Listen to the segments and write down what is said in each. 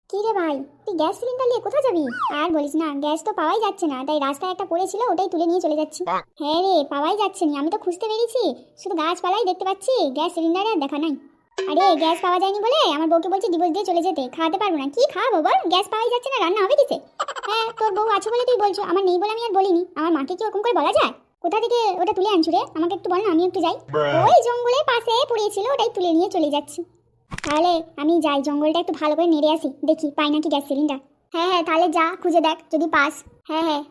কি রে ভাই, তুই গ্যাস সিলিন্ডার নিয়ে কোথায় যাবি? আর বলিস না, গ্যাস তো পাওয়াই যাচ্ছে না, তাই রাস্তায় একটা পড়েছিল, ওটাই তুলে নিয়ে চলে যাচ্ছি। হ্যাঁ রে, পাওয়াই যাচ্ছে না, আমি তো খুঁজতে বেরিয়েছি, শুধু গাছপালাই দেখতে পাচ্ছি, গ্যাস সিলিন্ডারে আর দেখা নাই। আরে গ্যাস পাওয়া যায়নি বলে আমার বউকে বলছে ডিভোর্স দিয়ে চলে যেতে, খাওয়াতে পারবো না। কি খাওয়াবো বল, গ্যাস পাওয়াই যাচ্ছে না, রান্না হবে কিসে? হ্যাঁ, তোর বউ আছে বলে তুই বলছো, আমার নেই বলে আমি আর বলিনি। আমার মাকে কি ওরকম করে বলা যায়? কোথা থেকে ওটা তুলে আনছু রে, আমাকে একটু বল না, আমি একটু যাই। ওই জঙ্গলের পাশে পড়েছিল, ওটাই তুলে নিয়ে চলে যাচ্ছি। তাহলে আমি যাই, জঙ্গলটা একটু ভালো করে নেড়ে আসি, দেখি পাই নাকি গ্যাস সিলিন্ডার। হ্যাঁ হ্যাঁ, তাহলে যা খুঁজে দেখ যদি পাস। হ্যাঁ হ্যাঁ,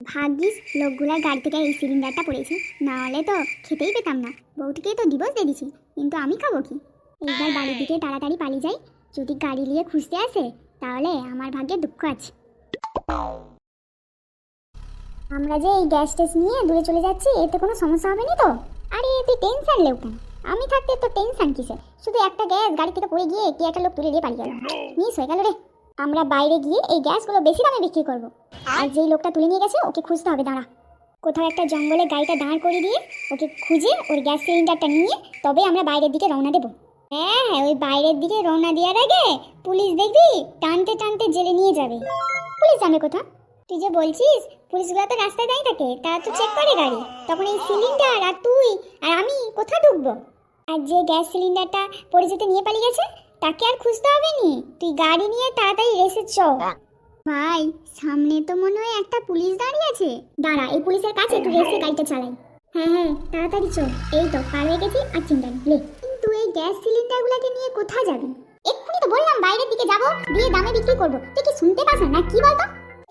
ভাগ্যিস লোকগুলার গাড়ি থেকে এই সিলিন্ডারটা পড়েছে, না হলে তো খেতেই পেতাম না। বউটিকে তো ডিভোর্স দিয়ে দিছি, কিন্তু আমি খাবো কি? এইবার বাড়ির দিকে তাড়াতাড়ি পালিয়ে যাই, যদি গাড়ি নিয়ে খুঁজতে আসে তাহলে আমার ভাগ্যে দুঃখ আছে। আমরা যে এই গ্যাস টেস নিয়ে দূরে চলে যাচ্ছি, এতে কোনো সমস্যা হবে না তো? আরে তুই টেনশন লেও কেন, আমি থাকতে তো টেনশন কিসে? শুধু একটা গ্যাস গাড়ি থেকে পড়ে গিয়ে কে একটা লোক তুলে দিয়ে পালিয়ে গেল, মিস হয়ে গেল রে। আমরা বাইরে গিয়ে এই গ্যাসগুলো বেশি দামে বিক্রি করব, আর যেই লোকটা তুলে নিয়ে গেছে ওকে খুঁজতে হবে। দাঁড়া, কোথাও একটা জঙ্গলে গাড়িটা দাঁড় করে দিয়ে ওকে খুঁজে ওর গ্যাস সিলিন্ডারটা নিয়ে তবে আমরা বাইরের দিকে রওনা দেবো। হ্যাঁ হ্যাঁ, ওই বাইরের দিকে রওনা দেওয়ার আগে পুলিশ দেখবি টানতে টানতে জেলে নিয়ে যাবে। পুলিশ যাবে কোথা? তুই যে বলছিস পুলিশগুলো তো রাস্তায় দাঁড়িয়ে থাকে, তারা তো চেক করে গাড়ি, তখন এই সিলিন্ডার আর তুই আর আমি কোথায় ঢুকবো? আর যে গ্যাস সিলিন্ডারটা পড়ে যেতে নিয়ে পালিয়ে গেছে তাকে আর খুঁজতে হবে নি, তুই গাড়ি নিয়ে তাড়াতাড়ি রেসে চ। ভাই, সামনে তো মনে হয় একটা পুলিশ দাঁড়িয়ে আছে, দাঁড়া এই পুলিশের কাছে একটু রেসে গাড়িটা চালাই। হ্যাঁ হ্যাঁ, তাড়াতাড়ি চ, এই তো পার হয়ে গেছি, আর চিন্তা নেই লে। কিন্তু এই গ্যাস সিলিন্ডারগুলোকে নিয়ে কোথায় যাবি? এক্ষুনি তো বললাম বাইরের দিকে যাবো, দিয়ে দামে বিক্রি করবো, তুই কি শুনতে পাস না কি বলতো?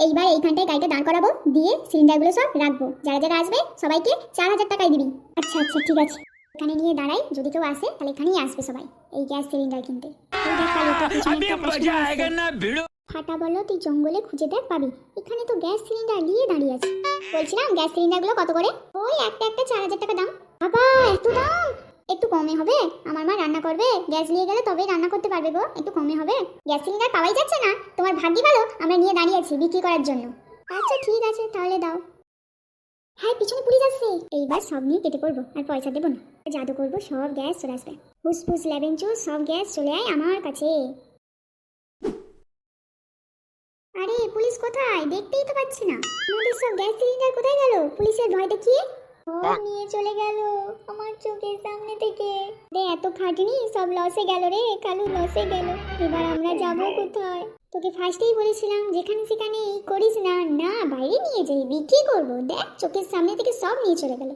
এইবার এইখানটায় গাড়িটা দাঁড় করাবো, দিয়ে সিলিন্ডারগুলো সব রাখবো, যারা যারা আসবে সবাইকে 4,000 টাকায় দিবি। আচ্ছা আচ্ছা ঠিক আছে, এখানে নিয়ে দাঁড়াই, যদি কেউ আসে তাহলে এখানেই আসবে সবাই এই গ্যাস সিলিন্ডার কিনতে। এই দেখ কালু, তোর পিছনে একটা কাস্টমার আসছে। ফাটা বলো, তুই জঙ্গলে খুঁজে দেখ পাবি, এখানে তো গ্যাস সিলিন্ডার নিয়ে দাঁড়িয়ে আছে। বলছিলাম গ্যাস সিলিন্ডারগুলো কত করে? ওই একটা একটা 4,000 টাকা দাম। বাবা এত দাম, একটু কমে হবে? আমার মা রান্না করবে, গ্যাস নিয়ে গেলে তবেই রান্না করতে পারবে গো, একটু কমে হবে? গ্যাস সিলিন্ডার পাওয়াই যাচ্ছে না, তোমার ভাগ্যি ভালো আমরা নিয়ে দাঁড়িয়ে আছি বিক্রি করার জন্য। আচ্ছা ঠিক আছে তাহলে দাও। হ্যাঁ পিছনে পুলিশ আসছে, এইবার সব নিয়ে কেটে পড়বো, আর পয়সা দেবো না, জাদু করবো সব গ্যাস চলে আসবে। ফুসফুস লেবেন চুস সব গ্যাস চলে আয় আমার কাছে। আরে পুলিশ কোথায়, দেখতেই তো পাচ্ছি না। আমাদের সব গ্যাস সিলিন্ডার কোথায় গেল? পুলিশের ভয় দেখিয়ে ও নিয়ে চলে গেল আমার চোখের সামনে থেকে। রে এত খাটনি সব লসে গেল রে কালু, লসে গেল। এবার আমরা যাব কোথায়? তোকে ফার্স্টেই বলেছিলাম যেখানে সেখানে করিস না, না বাইরে নিয়ে যাই বিক্রি করবো, দেখ চোখের সামনে থেকে সব নিয়ে চলে গেল।